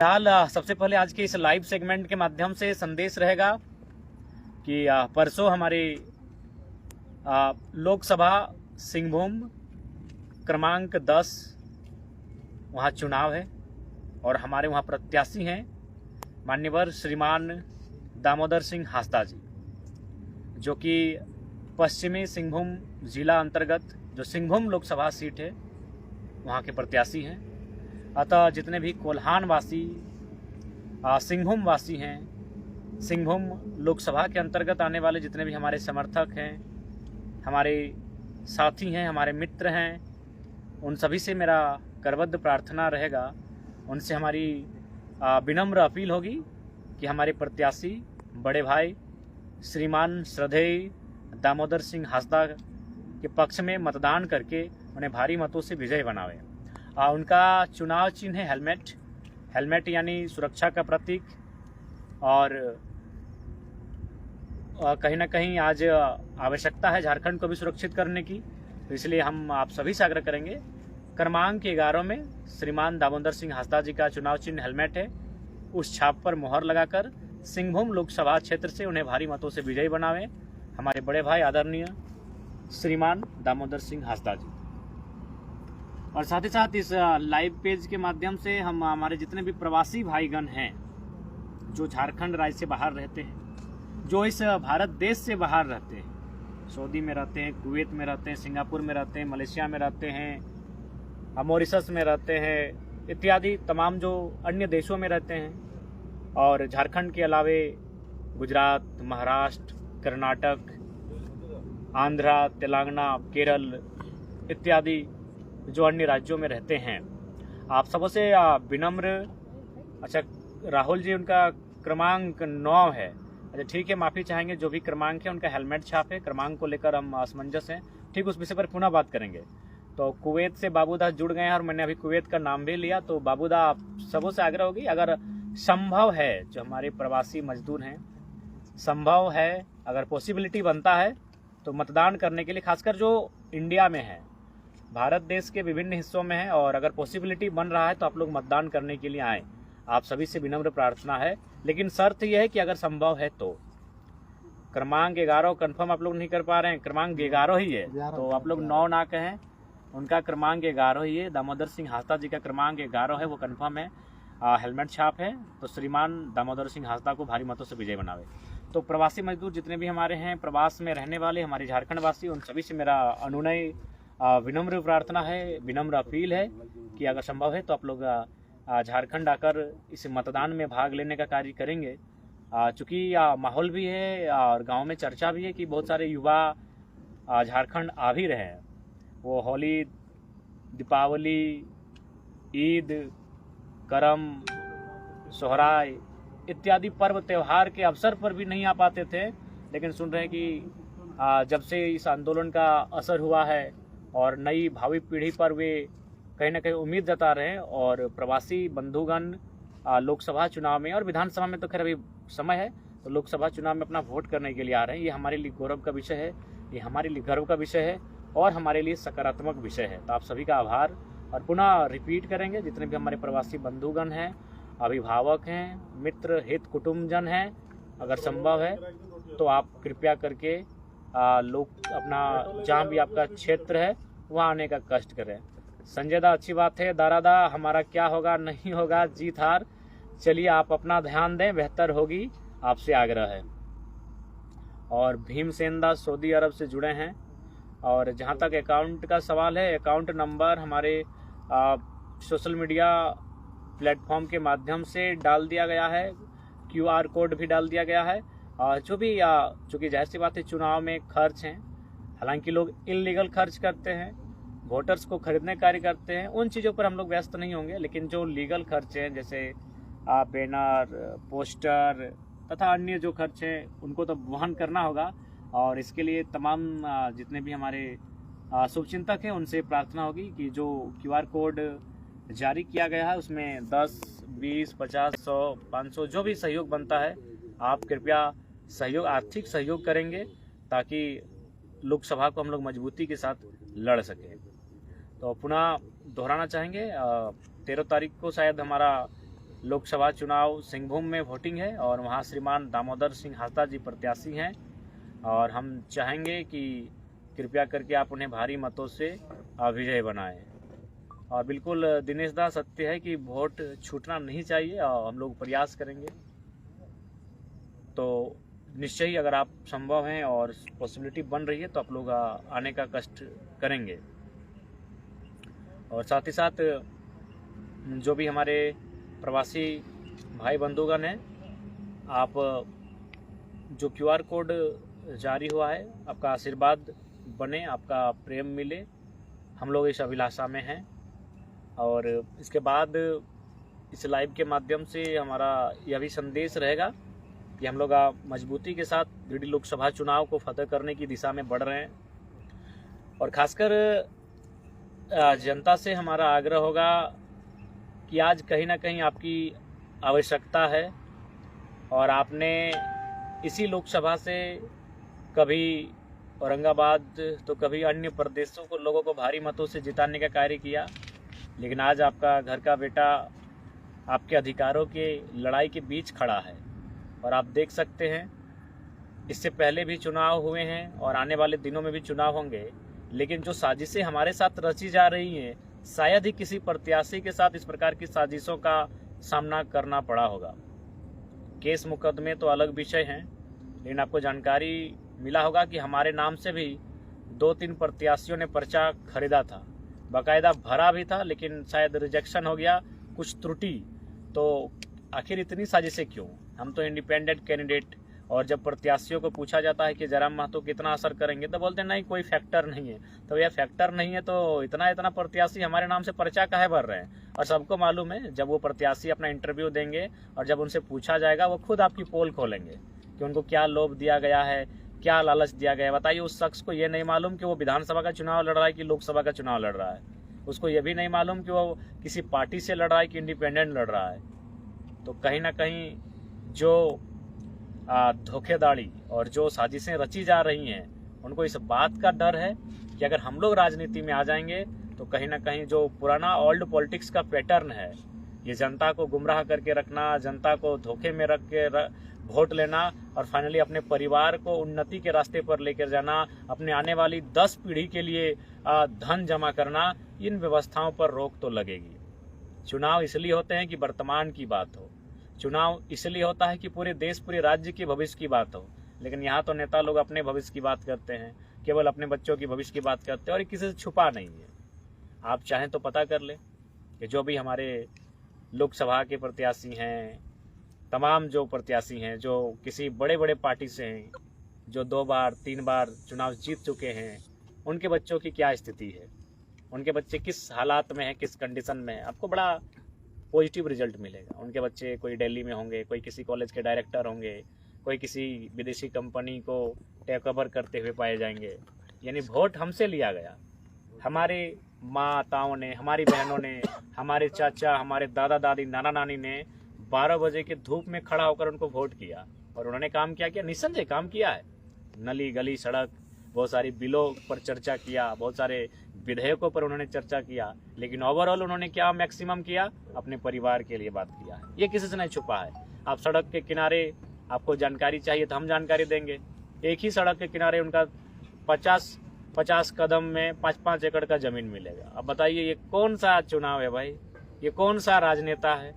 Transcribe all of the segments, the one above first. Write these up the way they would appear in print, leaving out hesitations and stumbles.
फिलहाल सबसे पहले आज के इस लाइव सेगमेंट के माध्यम से संदेश रहेगा कि परसों हमारी लोकसभा सिंहभूम क्रमांक 10 वहाँ चुनाव है और हमारे वहाँ प्रत्याशी हैं मान्यवर श्रीमान दामोदर सिंह हांसदा जी, जो कि पश्चिमी सिंहभूम जिला अंतर्गत जो सिंहभूम लोकसभा सीट है वहाँ के प्रत्याशी हैं। अतः जितने भी कोल्हान वासी सिंहभूम वासी हैं, सिंहभूम लोकसभा के अंतर्गत आने वाले जितने भी हमारे समर्थक हैं, हमारे साथी हैं, हमारे मित्र हैं, उन सभी से मेरा करबद्ध प्रार्थना रहेगा, उनसे हमारी विनम्र अपील होगी कि हमारे प्रत्याशी बड़े भाई श्रीमान श्रद्धेय दामोदर सिंह हांसदा के पक्ष में मतदान करके उन्हें भारी मतों से विजयी बनावे। उनका चुनाव चिन्ह है हेलमेट यानी सुरक्षा का प्रतीक। और कहीं ना कहीं आज आवश्यकता है झारखंड को भी सुरक्षित करने की, तो इसलिए हम आप सभी से आग्रह करेंगे क्रमांक 11 में श्रीमान दामोदर सिंह हांसदा जी का चुनाव चिन्ह हेलमेट है, उस छाप पर मोहर लगाकर सिंहभूम लोकसभा क्षेत्र से उन्हें भारी मतों से विजयी बनावे हमारे बड़े भाई आदरणीय श्रीमान दामोदर सिंह हांसदा जी। और साथ ही साथ इस लाइव पेज के माध्यम से हम हमारे जितने भी प्रवासी भाईगण हैं जो झारखंड राज्य से बाहर रहते हैं, जो इस भारत देश से बाहर रहते हैं, सऊदी में रहते हैं, कुवैत में रहते हैं, सिंगापुर में रहते हैं, मलेशिया में रहते हैं, मॉरिशस में रहते हैं, इत्यादि तमाम जो अन्य देशों में रहते हैं, और झारखंड के अलावे गुजरात, महाराष्ट्र, कर्नाटक, आंध्रा, तेलंगाना, केरल इत्यादि जो अन्य राज्यों में रहते हैं, आप सबसे विनम्र। अच्छा, राहुल जी उनका क्रमांक 9 है। अच्छा ठीक है, माफ़ी चाहेंगे, जो भी क्रमांक है उनका हेलमेट छाप है, क्रमांक को लेकर हम असमंजस हैं, ठीक उस विषय पर पुनः बात करेंगे। तो कुवैत से बाबूदा जुड़ गए हैं और मैंने अभी कुवैत का नाम भी लिया, तो बाबूदा आप सबों से आग्रह होगी, अगर संभव है, जो हमारे प्रवासी मजदूर हैं, संभव है, अगर पॉसिबिलिटी बनता है तो मतदान करने के लिए, खासकर जो इंडिया में है, भारत देश के विभिन्न हिस्सों में है, और अगर पॉसिबिलिटी बन रहा है तो आप लोग मतदान करने के लिए आएँ। आप सभी से विनम्र प्रार्थना है, लेकिन शर्त यह है कि अगर संभव है तो क्रमांक 11 कंफर्म आप लोग नहीं कर पा रहे हैं, क्रमांक 11 ही है, तो आप लोग 9 ना कहें, उनका क्रमांक 11 ही है। दामोदर सिंह हांसदा जी का क्रमांक 11 है, वो कंफर्म है, हेलमेट छाप है, तो श्रीमान दामोदर सिंह हांसदा को भारी मतों से विजय बनावे। तो प्रवासी मजदूर जितने भी हमारे हैं, प्रवास में रहने वाले हमारे झारखंड वासी, उन सभी से मेरा अनुनय विनम्र प्रार्थना है, विनम्र अपील है कि अगर संभव है तो आप लोग झारखंड आकर इस मतदान में भाग लेने का कार्य करेंगे। चूँकि माहौल भी है और गांव में चर्चा भी है कि बहुत सारे युवा झारखंड आ भी रहे हैं, वो होली, दीपावली, ईद, करम, सोहराय इत्यादि पर्व त्यौहार के अवसर पर भी नहीं आ पाते थे, लेकिन सुन रहे हैं कि जब से इस आंदोलन का असर हुआ है और नई भावी पीढ़ी पर वे कहीं ना कहीं उम्मीद जता रहे हैं, और प्रवासी बंधुगण लोकसभा चुनाव में और विधानसभा में तो खैर अभी समय है, तो लोकसभा चुनाव में अपना वोट करने के लिए आ रहे हैं। ये हमारे लिए गौरव का विषय है, ये हमारे लिए गर्व का विषय है और हमारे लिए सकारात्मक विषय है। तो आप सभी का आभार, और पुनः रिपीट करेंगे, जितने भी हमारे प्रवासी बंधुगण हैं, अभिभावक हैं, मित्र, हित कुटुंबजन हैं, अगर संभव है तो आप कृपया करके लोग अपना जहाँ भी आपका क्षेत्र है वहाँ आने का कष्ट करें। संजय दा, अच्छी बात है, दारादा, हमारा क्या होगा नहीं होगा, जीत हार, चलिए आप अपना ध्यान दें, बेहतर होगी, आपसे आग्रह है। और भीमसेन दा सऊदी अरब से जुड़े हैं, और जहाँ तक अकाउंट का सवाल है, अकाउंट नंबर हमारे सोशल मीडिया प्लेटफॉर्म के माध्यम से डाल दिया गया है, QR कोड भी डाल दिया गया है। जो भी चूँकि जाहिर सी बात है चुनाव में खर्च हैं, हालांकि लोग इलीगल खर्च करते हैं, वोटर्स को खरीदने कार्य करते हैं, उन चीज़ों पर हम लोग व्यस्त नहीं होंगे, लेकिन जो लीगल खर्च हैं जैसे बैनर, पोस्टर तथा अन्य जो खर्च हैं उनको तो वहन करना होगा। और इसके लिए तमाम जितने भी हमारे शुभचिंतक हैं उनसे प्रार्थना होगी कि जो QR कोड जारी किया गया है उसमें 10, 20, 50, 100, 500 जो भी सहयोग बनता है, आप कृपया सहयोग, आर्थिक सहयोग करेंगे ताकि लोकसभा को हम लोग मजबूती के साथ लड़ सकें। तो पुनः दोहराना चाहेंगे, 13 तारीख को शायद हमारा लोकसभा चुनाव सिंहभूम में वोटिंग है और वहाँ श्रीमान दामोदर सिंह हांसदा जी प्रत्याशी हैं और हम चाहेंगे कि कृपया करके आप उन्हें भारी मतों से विजय बनाएं। और बिल्कुल दिनेश दा सत्य है कि वोट छूटना नहीं चाहिए और हम लोग प्रयास करेंगे। तो निश्चय ही अगर आप संभव हैं और पॉसिबिलिटी बन रही है तो आप लोग आने का कष्ट करेंगे। और साथ ही साथ जो भी हमारे प्रवासी भाई बंधुगण हैं, आप जो QR कोड जारी हुआ है, आपका आशीर्वाद बने, आपका प्रेम मिले, हम लोग इस अभिलाषा में हैं। और इसके बाद इस लाइव के माध्यम से हमारा यह भी संदेश रहेगा कि हम लोग मजबूती के साथ गिरिडीह लोकसभा चुनाव को फतेह करने की दिशा में बढ़ रहे हैं। और खासकर जनता से हमारा आग्रह होगा कि आज कहीं ना कहीं आपकी आवश्यकता है और आपने इसी लोकसभा से कभी औरंगाबाद तो कभी अन्य प्रदेशों को लोगों को भारी मतों से जिताने का कार्य किया, लेकिन आज आपका घर का बेटा आपके अधिकारों के लड़ाई के बीच खड़ा है। और आप देख सकते हैं इससे पहले भी चुनाव हुए हैं और आने वाले दिनों में भी चुनाव होंगे, लेकिन जो साजिशें हमारे साथ रची जा रही हैं, शायद ही किसी प्रत्याशी के साथ इस प्रकार की साजिशों का सामना करना पड़ा होगा। केस मुकदमे तो अलग विषय हैं, लेकिन आपको जानकारी मिला होगा कि हमारे नाम से भी 2-3 प्रत्याशियों ने पर्चा खरीदा था, बाकायदा भरा भी था, लेकिन शायद रिजेक्शन हो गया, कुछ त्रुटि। तो आखिर इतनी साजिशें क्यों? हम तो इंडिपेंडेंट कैंडिडेट, और जब प्रत्याशियों को पूछा जाता है कि जयराम महतो कितना असर करेंगे तो बोलते नहीं, कोई फैक्टर नहीं है। तो यह फैक्टर नहीं है तो इतना प्रत्याशी हमारे नाम से पर्चा काहे भर रहे हैं? और सबको मालूम है जब वो प्रत्याशी अपना इंटरव्यू देंगे और जब उनसे पूछा जाएगा, वो खुद आपकी पोल खोलेंगे कि उनको क्या लोभ दिया गया है, क्या लालच दिया गया है। बताइए, उस शख्स को ये नहीं मालूम कि वो विधानसभा का चुनाव लड़ रहा है कि लोकसभा का चुनाव लड़ रहा है। उसको ये भी नहीं मालूम कि वो किसी पार्टी से लड़ रहा है कि इंडिपेंडेंट लड़ रहा है। तो कहीं ना कहीं जो धोखेधड़ी और जो साजिशें रची जा रही हैं, उनको इस बात का डर है कि अगर हम लोग राजनीति में आ जाएंगे तो कहीं ना कहीं जो पुराना ओल्ड पॉलिटिक्स का पैटर्न है, ये जनता को गुमराह करके रखना, जनता को धोखे में रख के वोट लेना और फाइनली अपने परिवार को उन्नति के रास्ते पर लेकर जाना, अपने आने वाली 10 पीढ़ी के लिए धन जमा करना, इन व्यवस्थाओं पर रोक तो लगेगी। चुनाव इसलिए होते हैं कि वर्तमान की बात हो, चुनाव इसलिए होता है कि पूरे देश पूरे राज्य के भविष्य की बात हो। लेकिन यहाँ तो नेता लोग अपने भविष्य की बात करते हैं, केवल अपने बच्चों की भविष्य की बात करते हैं और किसी से छुपा नहीं है। आप चाहें तो पता कर लें कि जो भी हमारे लोकसभा के प्रत्याशी हैं, तमाम जो प्रत्याशी हैं जो किसी बड़े बड़े पार्टी से हैं, जो 2 बार 3 बार चुनाव जीत चुके हैं, उनके बच्चों की क्या स्थिति है, उनके बच्चे किस हालात में हैं, किस कंडीशन में हैं, आपको बड़ा पॉजिटिव रिजल्ट मिलेगा। उनके बच्चे कोई दिल्ली में होंगे, कोई किसी कॉलेज के डायरेक्टर होंगे, कोई किसी विदेशी कंपनी को टेक ओवर करते हुए पाए जाएंगे। यानी वोट हमसे लिया गया, हमारे माताओं ने, हमारी बहनों ने, हमारे चाचा, हमारे दादा दादी, नाना नानी ने 12 बजे के धूप में खड़ा होकर उनको वोट किया और उन्होंने काम क्या किया? निस्संदेह काम किया है। नली गली सड़क, बहुत सारी बिलों पर चर्चा किया, बहुत सारे विधेयकों पर उन्होंने चर्चा किया, लेकिन ओवरऑल उन्होंने क्या मैक्सिमम किया? अपने परिवार के लिए बात किया है। ये किसी से नहीं छुपा है। आप सड़क के किनारे, आपको जानकारी चाहिए तो हम जानकारी देंगे। एक ही सड़क के किनारे उनका 50 कदम में 5-5 एकड़ का जमीन मिलेगा। अब बताइए, ये कौन सा चुनाव है भाई? ये कौन सा राजनेता है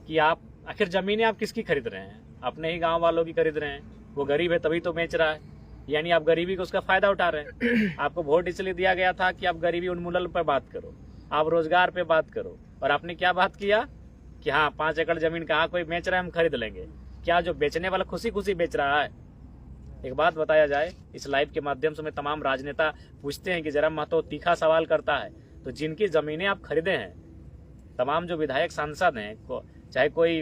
कि आप आखिर जमीनें आप किसकी खरीद रहे हैं? अपने ही गांव वालों की खरीद रहे हैं। वो गरीब है तभी तो बेच रहा है, यानी आप गरीबी को उसका फायदा उठा रहे हैं। आपको वोट इसलिए दिया गया था कि आप गरीबी उन्मूलन पर बात करो, आप रोजगार पे बात करो, और आपने क्या बात किया कि हाँ 5 एकड़ जमीन कहाँ कोई बेच रहा है, हम खरीद लेंगे। क्या जो बेचने वाला खुशी खुशी बेच रहा है? एक बात बताया जाए, इस लाइव के माध्यम से मैं तमाम राजनेता पूछते हैं कि जयराम महतो तीखा सवाल करता है, तो जिनकी जमीनें आप खरीदे हैं, तमाम जो विधायक सांसद हैं, चाहे कोई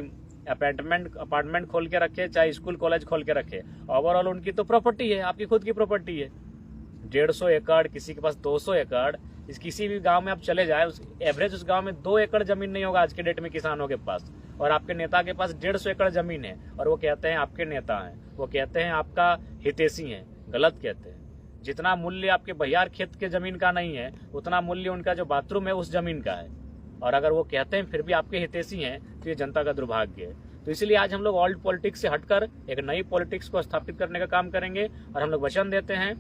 अपार्टमेंट खोल के रखे, चाहे स्कूल कॉलेज खोल के रखे, ओवरऑल उनकी तो प्रॉपर्टी है, आपकी खुद की प्रॉपर्टी है। 150 एकड़, किसी के पास 200 एकड़, इस किसी भी गांव में आप चले जाए, उस एवरेज उस गांव में 2 एकड़ जमीन नहीं होगा आज के डेट में किसानों के पास, और आपके नेता के पास 150 एकड़ जमीन है, और वो कहते हैं आपके नेता हैं, वो कहते हैं आपका हितैषी हैं। गलत कहते हैं। जितना मूल्य आपके बहियार खेत के जमीन का नहीं है, उतना मूल्य उनका जो बाथरूम है उस जमीन का है। और अगर वो कहते हैं फिर भी आपके हितैषी हैं तो ये जनता का दुर्भाग्य है। तो इसलिए आज हम लोग ओल्ड पॉलिटिक्स से हटकर एक नई पॉलिटिक्स को स्थापित करने का काम करेंगे और हम लोग वचन देते हैं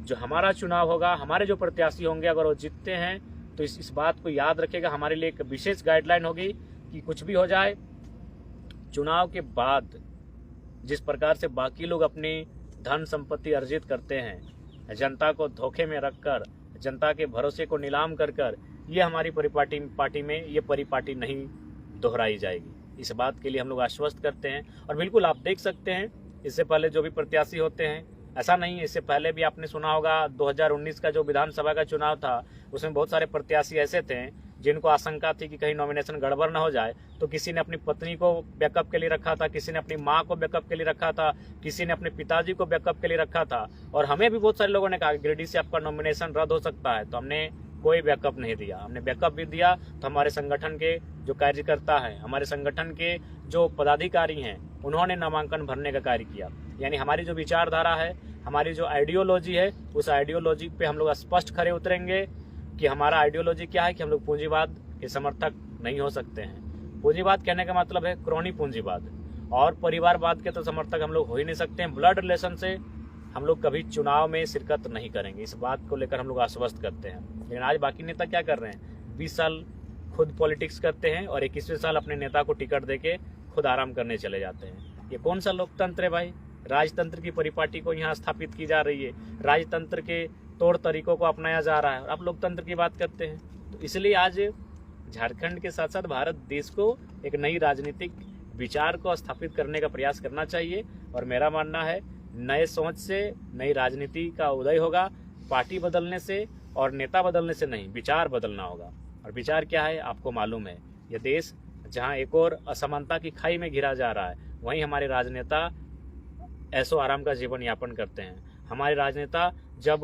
जो हमारा चुनाव होगा, हमारे जो प्रत्याशी होंगे अगर वो जीतते हैं तो इस बात को याद रखेगा, हमारे लिए एक विशेष गाइडलाइन होगी कि कुछ भी हो जाए चुनाव के बाद जिस प्रकार से बाकी लोग अपनी धन संपत्ति अर्जित करते हैं, जनता को धोखे में रखकर, जनता के भरोसे को नीलाम कर ये हमारी पार्टी में ये परिपाटी नहीं दोहराई जाएगी। इस बात के लिए हम लोग आश्वस्त करते हैं। और बिल्कुल आप देख सकते हैं इससे पहले जो भी प्रत्याशी होते हैं, ऐसा नहीं है, इससे पहले भी आपने सुना होगा 2019 का जो विधानसभा का चुनाव था उसमें बहुत सारे प्रत्याशी ऐसे थे जिनको आशंका थी कि कहीं नॉमिनेशन गड़बड़ न हो जाए, तो किसी ने अपनी पत्नी को बैकअप के लिए रखा था, किसी ने अपनी माँ को बैकअप के लिए रखा था, किसी ने अपने पिताजी को बैकअप के लिए रखा था। और हमें भी बहुत सारे लोगों ने कहा गिरिडीह से आपका नॉमिनेशन रद्द हो सकता है, तो हमने कोई बैकअप नहीं दिया। हमने बैकअप भी दिया तो हमारे संगठन के जो कार्यकर्ता हैं, हमारे संगठन के जो पदाधिकारी हैं, उन्होंने नामांकन भरने का कार्य किया। यानी हमारी जो विचारधारा है, हमारी जो आइडियोलॉजी है, उस आइडियोलॉजी पे हम लोग स्पष्ट खरे उतरेंगे कि हमारा आइडियोलॉजी क्या है कि हम लोग पूंजीवाद के समर्थक नहीं हो सकते हैं। पूंजीवाद कहने का मतलब है क्रोनी पूंजीवाद, और परिवारवाद के तो समर्थक हम लोग हो ही नहीं सकते हैं। ब्लड रिलेशन से हम लोग कभी चुनाव में शिरकत नहीं करेंगे, इस बात को लेकर हम लोग आश्वस्त करते हैं। लेकिन आज बाकी नेता क्या कर रहे हैं, 20 साल खुद पॉलिटिक्स करते हैं और 21वें साल अपने नेता को टिकट देके खुद आराम करने चले जाते हैं। ये कौन सा लोकतंत्र है भाई? राजतंत्र की परिपाटी को यहाँ स्थापित की जा रही है, राजतंत्र के तौर तरीकों को अपनाया जा रहा है और आप लोकतंत्र की बात करते हैं। तो इसलिए आज झारखंड के साथ साथ भारत देश को एक नई राजनीतिक विचार को स्थापित करने का प्रयास करना चाहिए। और मेरा मानना है नए सोच से नई राजनीति का उदय होगा, पार्टी बदलने से और नेता बदलने से नहीं, विचार बदलना होगा। और विचार क्या है आपको मालूम है, यह देश जहां एक और असमानता की खाई में घिरा जा रहा है, वहीं हमारे राजनेता ऐसो आराम का जीवन यापन करते हैं। हमारे राजनेता जब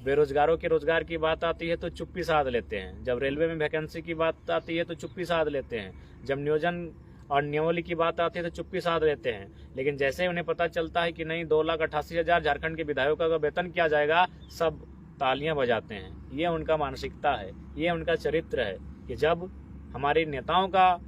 बेरोजगारों के रोजगार की बात आती है तो चुप्पी साध लेते हैं, जब रेलवे में वैकेंसी की बात आती है तो चुप्पी साध लेते हैं, जब नियोजन और नियमावली की बात आती है तो चुप्पी साध लेते हैं। लेकिन जैसे उन्हें पता चलता है कि नहीं 2,88,000 झारखंड के विधायकों का वेतन किया जाएगा, सब तालियां बजाते हैं। ये उनका मानसिकता है, ये उनका चरित्र है कि जब हमारे नेताओं का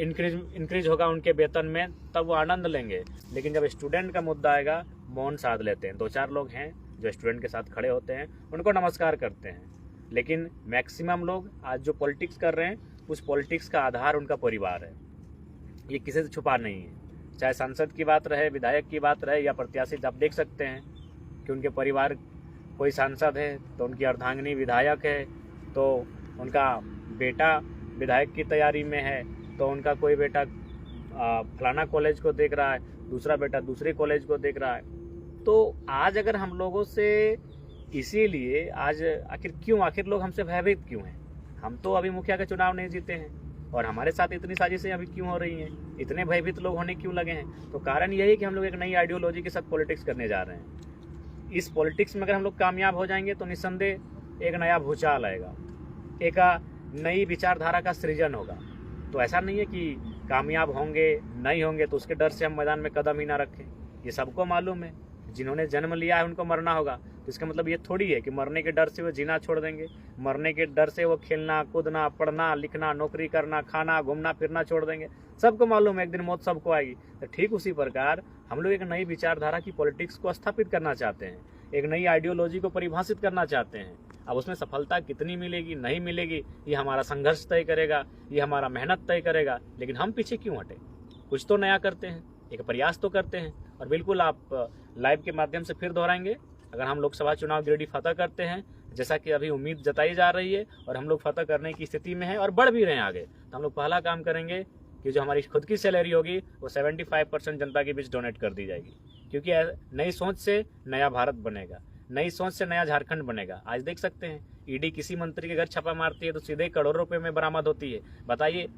इंक्रीज होगा उनके वेतन में तब वो आनंद लेंगे। लेकिन जब स्टूडेंट का मुद्दा आएगा मौन साध लेते हैं। 2-4 लोग हैं जो स्टूडेंट के साथ खड़े होते हैं, उनको नमस्कार करते हैं। लेकिन मैक्सिमम लोग आज जो पॉलिटिक्स कर रहे हैं उस पॉलिटिक्स का आधार उनका परिवार है, ये किसी से छुपा नहीं है। चाहे सांसद की बात रहे, विधायक की बात रहे या प्रत्याशी, आप देख सकते हैं कि उनके परिवार, कोई सांसद है तो उनकी अर्धांगिनी विधायक है, तो उनका बेटा विधायक की तैयारी में है, तो उनका कोई बेटा फलाना कॉलेज को देख रहा है, दूसरा बेटा दूसरे कॉलेज को देख रहा है। तो आज अगर हम लोगों से, इसीलिए आज आखिर लोग हमसे भयभीत क्यों हैं? हम तो अभी मुखिया का चुनाव नहीं जीते हैं और हमारे साथ इतनी साजिशें अभी क्यों हो रही हैं? इतने भयभीत लोग होने क्यों लगे हैं? तो कारण यही कि हम लोग एक नई आइडियोलॉजी के साथ पॉलिटिक्स करने जा रहे हैं। इस पॉलिटिक्स में अगर हम लोग कामयाब हो जाएंगे तो निस्संदेह एक नया भूचाल आएगा, एक नई विचारधारा का सृजन होगा। तो ऐसा नहीं है कि कामयाब होंगे नहीं होंगे तो उसके डर से हम मैदान में कदम ही ना रखें। ये सबको मालूम है, जिन्होंने जन्म लिया है उनको मरना होगा। तो इसका मतलब ये थोड़ी है कि मरने के डर से वो जीना छोड़ देंगे, मरने के डर से वो खेलना कूदना पढ़ना लिखना नौकरी करना खाना घूमना फिरना छोड़ देंगे। सबको मालूम है एक दिन मौत सबको आएगी। तो ठीक उसी प्रकार हम लोग एक नई विचारधारा की पॉलिटिक्स को स्थापित करना चाहते हैं, एक नई आइडियोलॉजी को परिभाषित करना चाहते हैं। अब उसमें सफलता कितनी मिलेगी नहीं मिलेगी ये हमारा संघर्ष तय करेगा, ये हमारा मेहनत तय करेगा। लेकिन हम पीछे क्यों हटे? कुछ तो नया करते हैं, एक प्रयास तो करते हैं। और बिल्कुल आप लाइव के माध्यम से फिर दोहराएंगे, अगर हम लोकसभा चुनाव गिरिडीह फतह करते हैं जैसा कि अभी उम्मीद जताई जा रही है और हम लोग फतह करने की स्थिति में हैं और बढ़ भी रहे हैं आगे, तो हम लोग पहला काम करेंगे कि जो हमारी खुद की सैलरी होगी वो 75% जनता के बीच डोनेट कर दी जाएगी। क्योंकि नई सोच से नया भारत बनेगा, नई सोच से नया झारखंड बनेगा। आज देख सकते हैं ईडी किसी मंत्री के घर छापा मारती है तो सीधे करोड़ों रुपए में बरामद होती है। बताइए,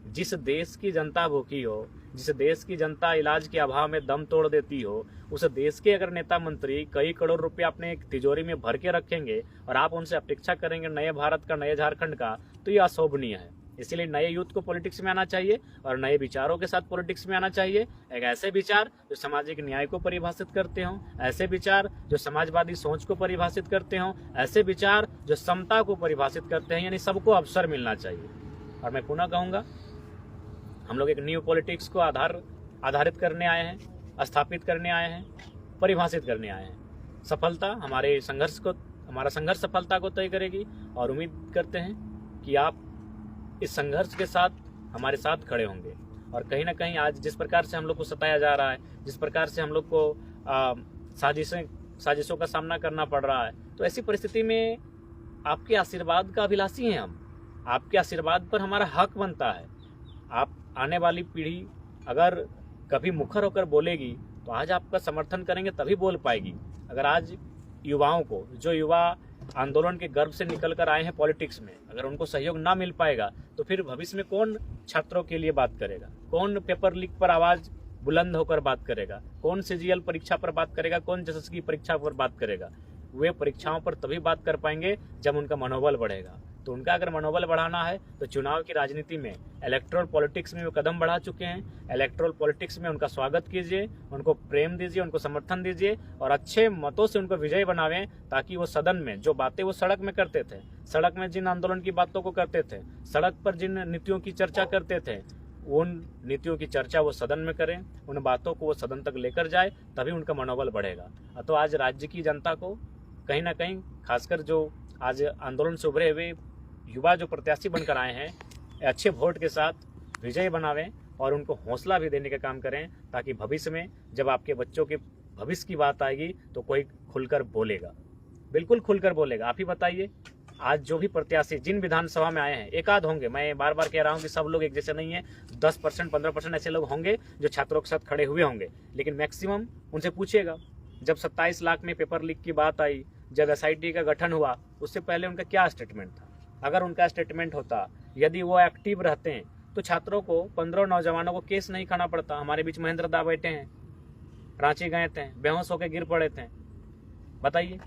जिस देश की जनता भूखी हो, जिस देश की जनता इलाज के अभाव में दम तोड़ देती हो, उस देश के अगर नेता मंत्री कई करोड़ रुपए अपने एक तिजोरी में भर के रखेंगे और आप उनसे अपेक्षा करेंगे नए भारत का, नए झारखंड का, तो ये अशोभनीय है। इसलिए नए यूथ को पॉलिटिक्स में आना चाहिए और नए विचारों के साथ पॉलिटिक्स में आना चाहिए। एक ऐसे विचार जो सामाजिक न्याय को परिभाषित करते हों, ऐसे विचार जो समाजवादी सोच को परिभाषित करते हों, ऐसे विचार जो समता को परिभाषित करते हैं, यानी सबको अवसर मिलना चाहिए। और मैं पुनः कहूँगा, हम लोग एक न्यू पॉलिटिक्स को आधारित करने आए हैं, स्थापित करने आए हैं, परिभाषित करने आए हैं। सफलता हमारा संघर्ष सफलता को तय करेगी और उम्मीद करते हैं कि आप इस संघर्ष के साथ हमारे साथ खड़े होंगे। और कहीं ना कहीं आज जिस प्रकार से हम लोग को सताया जा रहा है, जिस प्रकार से हम लोग को साजिशों का सामना करना पड़ रहा है, तो ऐसी परिस्थिति में आपके आशीर्वाद का अभिलाषी हैं हम। आपके आशीर्वाद पर हमारा हक बनता है। आप आने वाली पीढ़ी अगर कभी मुखर होकर बोलेगी तो आज आपका समर्थन करेंगे तभी बोल पाएगी। अगर आज युवाओं को, जो युवा आंदोलन के गर्भ से निकल कर आए हैं पॉलिटिक्स में, अगर उनको सहयोग ना मिल पाएगा तो फिर भविष्य में कौन छात्रों के लिए बात करेगा, कौन पेपर लीक पर आवाज बुलंद होकर बात करेगा, कौन सीजीएल परीक्षा पर बात करेगा, कौन एसएससी की परीक्षा पर बात करेगा। वे परीक्षाओं पर तभी बात कर पाएंगे जब उनका मनोबल बढ़ेगा। तो उनका अगर मनोबल बढ़ाना है तो चुनाव की राजनीति में, इलेक्टोरल पॉलिटिक्स में वो कदम बढ़ा चुके हैं। इलेक्टोरल पॉलिटिक्स में उनका स्वागत कीजिए, उनको प्रेम दीजिए, उनको समर्थन दीजिए और अच्छे मतों से उनको विजयी बनावें, ताकि वो सदन में जो बातें वो सड़क में करते थे, सड़क में जिन आंदोलन की बातों को करते थे, सड़क पर जिन नीतियों की चर्चा करते थे, उन नीतियों की चर्चा वो सदन में करें, उन बातों को वो सदन तक लेकर जाए, तभी उनका मनोबल बढ़ेगा। तो आज राज्य की जनता को कहीं ना कहीं, खासकर जो आज आंदोलन से उभरे हुए युवा जो प्रत्याशी बनकर आए हैं, अच्छे वोट के साथ विजयी बनावें और उनको हौसला भी देने का काम करें, ताकि भविष्य में जब आपके बच्चों के भविष्य की बात आएगी तो कोई खुलकर बोलेगा, बिल्कुल खुलकर बोलेगा। आप ही बताइए, आज जो भी प्रत्याशी जिन विधानसभा में आए हैं, एक आध होंगे, मैं बार बार कह रहा हूं कि सब लोग एक जैसे नहीं है, 10% 15% ऐसे लोग होंगे जो छात्रों के साथ खड़े हुए होंगे, लेकिन मैक्सिमम उनसे पूछिएगा, जब 27 लाख में पेपर लीक की बात आई, जब एसआईटी का गठन हुआ, उससे पहले उनका क्या स्टेटमेंट था। अगर उनका स्टेटमेंट होता, यदि वो एक्टिव रहते हैं, तो छात्रों को, 15 नौजवानों को केस नहीं खाना पड़ता। हमारे बीच महेंद्र दा बैठे हैं, रांची गए थे, बेहोश होकर गिर पड़े थे। बताइए,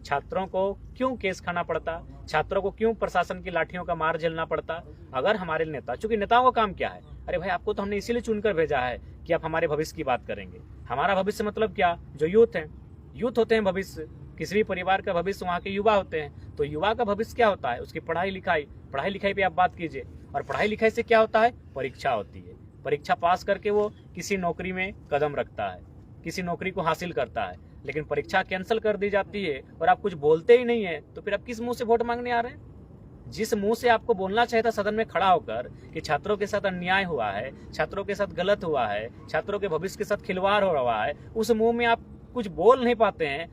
छात्रों को क्यों केस खाना पड़ता, छात्रों को क्यों प्रशासन की लाठियों का मार झेलना पड़ता। अगर हमारे नेता, चूंकि नेताओं का काम क्या है, अरे भाई आपको तो हमने इसीलिए चुनकर भेजा है कि आप हमारे भविष्य की बात करेंगे। हमारा भविष्य मतलब क्या, जो यूथ है, यूथ होते हैं भविष्य, किसी भी परिवार का भविष्य वहाँ के युवा होते हैं। तो युवा का भविष्य क्या होता है, उसकी पढ़ाई लिखाई पे आप बात कीजिए। और पढ़ाई लिखाई से क्या होता है, परीक्षा होती है। परीक्षा पास करके वो किसी नौकरी में कदम रखता है, किसी नौकरी को हासिल करता है। लेकिन परीक्षा कैंसिल कर दी जाती है और आप कुछ बोलते ही नहीं है, तो फिर आप किस मुंह से वोट मांगने आ रहे हैं। जिस मुंह से आपको बोलना चाहिए था सदन में खड़ा होकर कि छात्रों के साथ अन्याय हुआ है, छात्रों के साथ गलत हुआ है, छात्रों के भविष्य के साथ खिलवाड़ हो रहा है, उस मुंह में आप कुछ बोल नहीं पाते हैं।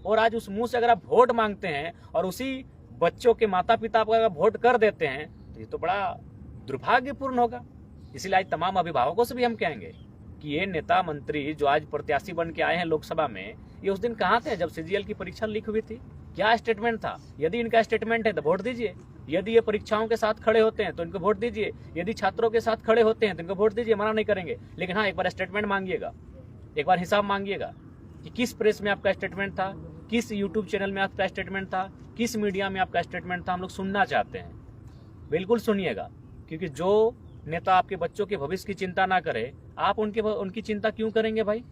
और आज उस मुंह से अगर आप वोट मांगते हैं और उसी बच्चों के माता पिता को अगर वोट कर देते हैं, तो ये तो बड़ा दुर्भाग्यपूर्ण होगा। इसलिए आज तमाम अभिभावकों से भी हम कहेंगे कि ये नेता मंत्री जो आज प्रत्याशी बन के आए हैं लोकसभा में, ये उस दिन कहाँ थे जब सीजीएल की परीक्षा लीक हुई थी, क्या स्टेटमेंट था। यदि इनका स्टेटमेंट है तो वोट दीजिए, यदि ये परीक्षाओं के साथ खड़े होते हैं तो इनको वोट दीजिए, यदि छात्रों के साथ खड़े होते हैं तो इनको वोट दीजिए, मना नहीं करेंगे। लेकिन हाँ, एक बार स्टेटमेंट मांगिएगा, एक बार हिसाब मांगिएगा कि किस प्रेस में आपका स्टेटमेंट था, किस यूट्यूब चैनल में आपका स्टेटमेंट था, किस मीडिया में आपका स्टेटमेंट था। हम लोग सुनना चाहते हैं, बिल्कुल सुनिएगा। क्योंकि जो नेता आपके बच्चों के भविष्य की चिंता ना करे, आप उनकी चिंता क्यों करेंगे भाई।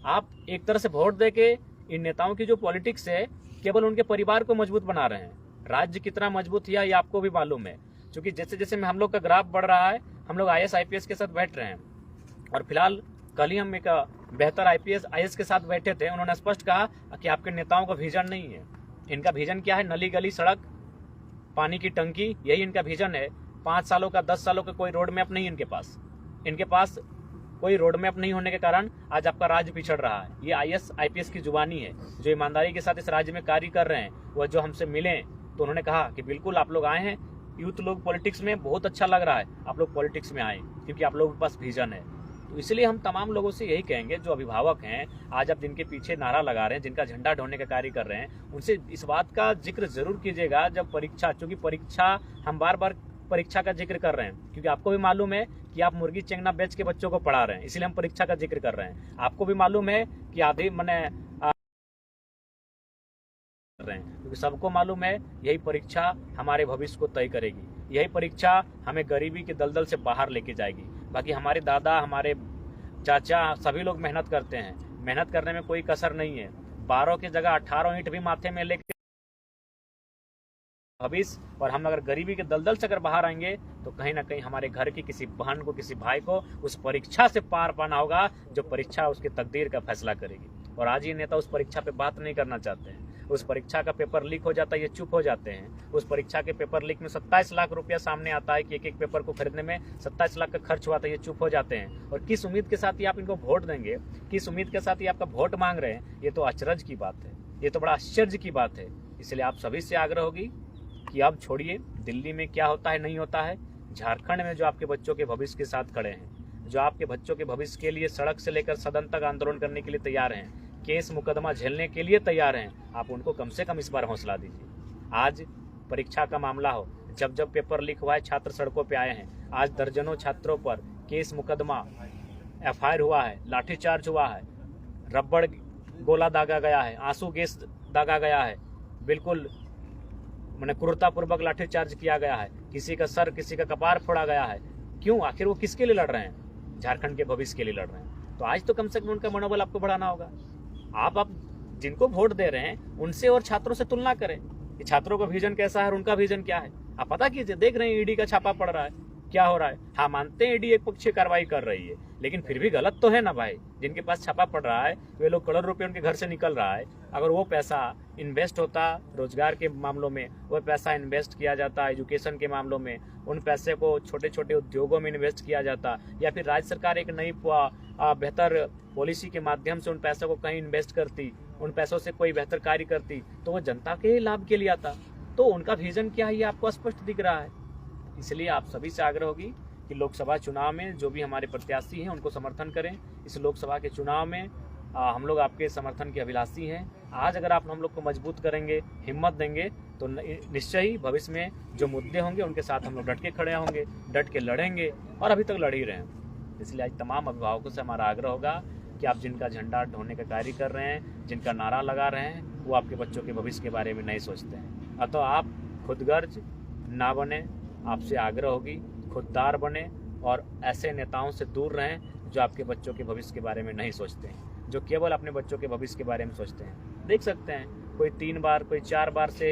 आप एक तरह से वोट देके इन नेताओं की जो पॉलिटिक्स है, केवल उनके परिवार को मजबूत बना रहे हैं। राज्य कितना मजबूत है ये आपको भी मालूम है, क्योंकि जैसे जैसे हम लोग का ग्राफ बढ़ रहा है, हम लोग IAS IPS के साथ बैठ रहे हैं। और फिलहाल कल ही हम एक बेहतर IAS के साथ बैठे थे, उन्होंने स्पष्ट कहा कि आपके नेताओं का विजन नहीं है। इनका विजन क्या है, नली गली सड़क, पानी की टंकी, यही इनका विजन है। 5 सालों का, 10 सालों का कोई रोड मैप नहीं इनके पास कोई रोड मैप नहीं होने के कारण आज आपका राज्य पिछड़ रहा है। ये IAS IPS की जुबानी है, जो ईमानदारी के साथ इस राज्य में कार्य कर रहे हैं। वह जो हमसे मिले तो उन्होंने कहा कि बिल्कुल आप लोग आए हैं, यूथ लोग पॉलिटिक्स में, बहुत अच्छा लग रहा है, आप लोग पॉलिटिक्स में आए क्योंकि आप लोगों के पास विजन है। तो इसलिए हम तमाम लोगों से यही कहेंगे, जो अभिभावक हैं, आज आप जिनके पीछे नारा लगा रहे हैं, जिनका झंडा ढोने का कार्य कर रहे हैं, उनसे इस बात का जिक्र जरूर कीजिएगा जब परीक्षा, चूंकि परीक्षा, हम बार बार परीक्षा का जिक्र कर रहे हैं क्योंकि आपको भी मालूम है कि आप मुर्गी चेंगना बेच के बच्चों को पढ़ा रहे हैं, इसलिए हम परीक्षा का जिक्र कर रहे हैं। आपको भी मालूम है कि आधे क्योंकि सबको मालूम है यही परीक्षा हमारे भविष्य को तय करेगी, यही परीक्षा हमें गरीबी के दलदल से बाहर लेके जाएगी। बाकी हमारे दादा, हमारे चाचा, सभी लोग मेहनत करते हैं, मेहनत करने में कोई कसर नहीं है। 12 की जगह 18 ईंट भी माथे में लेके भविष्य, और हम अगर गरीबी के दलदल से अगर बाहर आएंगे तो कहीं ना कहीं हमारे घर की किसी बहन को, किसी भाई को उस परीक्षा से पार पाना होगा जो परीक्षा उसकी तकदीर का फैसला करेगी। और आज ये नेता उस परीक्षा पे बात नहीं करना चाहते हैं। उस परीक्षा का पेपर लीक हो जाता है, ये चुप हो जाते हैं। उस परीक्षा के पेपर लीक में 27 लाख रुपया सामने आता है कि एक एक पेपर को खरीदने में 27 लाख का खर्च हुआ था, ये चुप हो जाते हैं। और किस उम्मीद के साथ ये आप इनको वोट देंगे, किस उम्मीद के साथ ये आपका वोट मांग रहे हैं, ये तो अचरज की बात है, ये तो बड़ा आश्चर्य की बात है। इसलिए आप सभी से आग्रह होगी कि अब छोड़िए दिल्ली में क्या होता है नहीं होता है, झारखंड में जो आपके बच्चों के भविष्य के साथ खड़े हैं, जो आपके बच्चों के भविष्य के लिए सड़क से लेकर सदन तक आंदोलन करने के लिए तैयार हैं, केस मुकदमा झेलने के लिए तैयार हैं, आप उनको कम से कम इस बार हौसला दीजिए। आज परीक्षा का मामला हो, जब जब पेपर लीक हुआ है छात्र सड़कों पे आए हैं। आज दर्जनों छात्रों पर केस मुकदमा FIR हुआ है, लाठीचार्ज हुआ है, रबड़ गोला दागा गया है, आंसू गैस दागा गया है, बिल्कुल मैंने क्रूरतापूर्वक लाठीचार्ज किया गया है, किसी का सर, किसी का कपार फोड़ा गया है। क्यों? आखिर वो किसके लिए लड़ रहे हैं? झारखंड के भविष्य के लिए लड़ रहे हैं। तो आज तो कम से कम उनका मनोबल आपको बढ़ाना होगा। आप जिनको वोट दे रहे हैं उनसे और छात्रों से तुलना करें कि छात्रों का विजन कैसा है और उनका विजन क्या है। आप पता कीजिए, देख रहे हैं ईडी का छापा पड़ रहा है, क्या हो रहा है। हाँ, मानते हैं ईडी एक पक्षीय कार्रवाई कर रही है, लेकिन फिर भी गलत तो है ना भाई। जिनके पास छापा पड़ रहा है वे लोग करोड़ रुपए उनके घर से निकल रहा है। अगर वो पैसा इन्वेस्ट होता रोजगार के मामलों में, वो पैसा इन्वेस्ट किया जाता एजुकेशन के मामलों में, उन पैसे को छोटे छोटे उद्योगों में इन्वेस्ट किया जाता, या फिर राज्य सरकार एक नई बेहतर पॉलिसी के माध्यम से उन पैसों को कहीं इन्वेस्ट करती, उन पैसों से कोई बेहतर कार्य करती, तो वो जनता के लाभ के लिए आता। तो उनका विजन क्या है ये आपको स्पष्ट दिख रहा है। इसलिए आप सभी से आग्रह होगी कि लोकसभा चुनाव में जो भी हमारे प्रत्याशी हैं उनको समर्थन करें। इस लोकसभा के चुनाव में हम लोग आपके समर्थन के अभिलाषी हैं। आज अगर आप हम लोग को मजबूत करेंगे, हिम्मत देंगे, तो निश्चय ही भविष्य में जो मुद्दे होंगे उनके साथ हम लोग डट के खड़े होंगे, डट के लड़ेंगे, और अभी तक लड़ ही रहे हैं। इसलिए आज तमाम अभिभावकों से हमारा आग्रह होगा कि आप जिनका झंडा ढोने का कार्य कर रहे हैं, जिनका नारा लगा रहे हैं, वो आपके बच्चों के भविष्य के बारे में नहीं सोचते हैं। अतः आप खुदगर्ज ना बने, आपसे आग्रह होगी खुददार बने और ऐसे नेताओं से दूर रहें जो आपके बच्चों के भविष्य के बारे में नहीं सोचते हैं, जो केवल अपने बच्चों के भविष्य के बारे में सोचते हैं। देख सकते हैं कोई 3 बार, कोई 4 बार से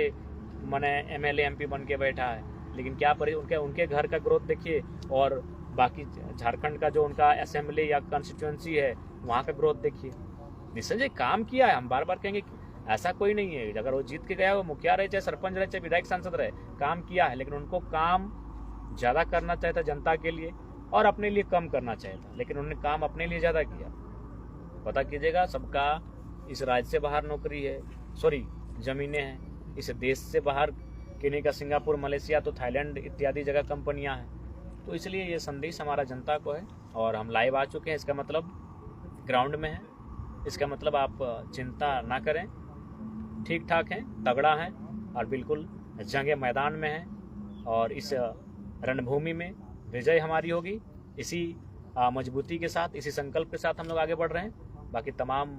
मैंने MLA MP बन के बैठा है, लेकिन क्या उनके घर का ग्रोथ देखिए और बाकी झारखंड का जो उनका असेंबली या कॉन्स्टिट्यूएंसी है वहाँ का ग्रोथ देखिए। निश्चय काम किया है, हम बार बार कहेंगे ऐसा कोई नहीं है। अगर वो जीत के गया, वो मुखिया रहे, चाहे सरपंच रहे, चाहे विधायक सांसद रहे, काम किया है, लेकिन उनको काम ज़्यादा करना चाहिए था जनता के लिए और अपने लिए कम करना चाहिए था, लेकिन उन्होंने काम अपने लिए ज़्यादा किया। पता कीजिएगा, सबका इस राज्य से बाहर नौकरी है, ज़मीनें हैं, इस देश से बाहर किन्हीं का सिंगापुर, मलेशिया, तो थाईलैंड इत्यादि जगह कंपनियां हैं। तो इसलिए ये संदेश हमारा जनता को है और हम लाइव आ चुके हैं। इसका मतलब ग्राउंड में है, इसका मतलब आप चिंता ना करें, ठीक ठाक हैं, तगड़ा हैं और बिल्कुल जंगे मैदान में हैं। और इस रणभूमि में विजय हमारी होगी। इसी मजबूती के साथ, इसी संकल्प के साथ हम लोग आगे बढ़ रहे हैं। बाकी तमाम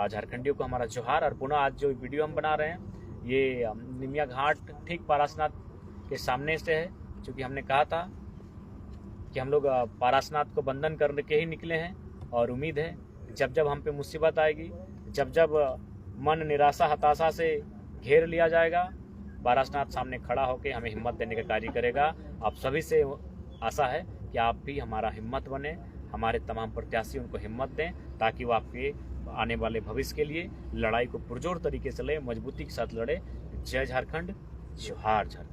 झारखंडियों को हमारा जोहार। और पुनः आज जो वीडियो हम बना रहे हैं ये निमिया घाट ठीक पारसनाथ के सामने से है, क्योंकि हमने कहा था कि हम लोग पारसनाथ को बंधन करके ही निकले हैं। और उम्मीद है जब जब हम पे मुसीबत आएगी, जब जब मन निराशा हताशा से घेर लिया जाएगा, पारसनाथ सामने खड़ा होकर हमें हिम्मत देने का कार्य करेगा। आप सभी से आशा है कि आप भी हमारा हिम्मत बने, हमारे तमाम प्रत्याशी उनको हिम्मत दें, ताकि वो आपके आने वाले भविष्य के लिए लड़ाई को पुरजोर तरीके से ले, मजबूती के साथ लड़े। जय झारखंड, जोहार झारखंड।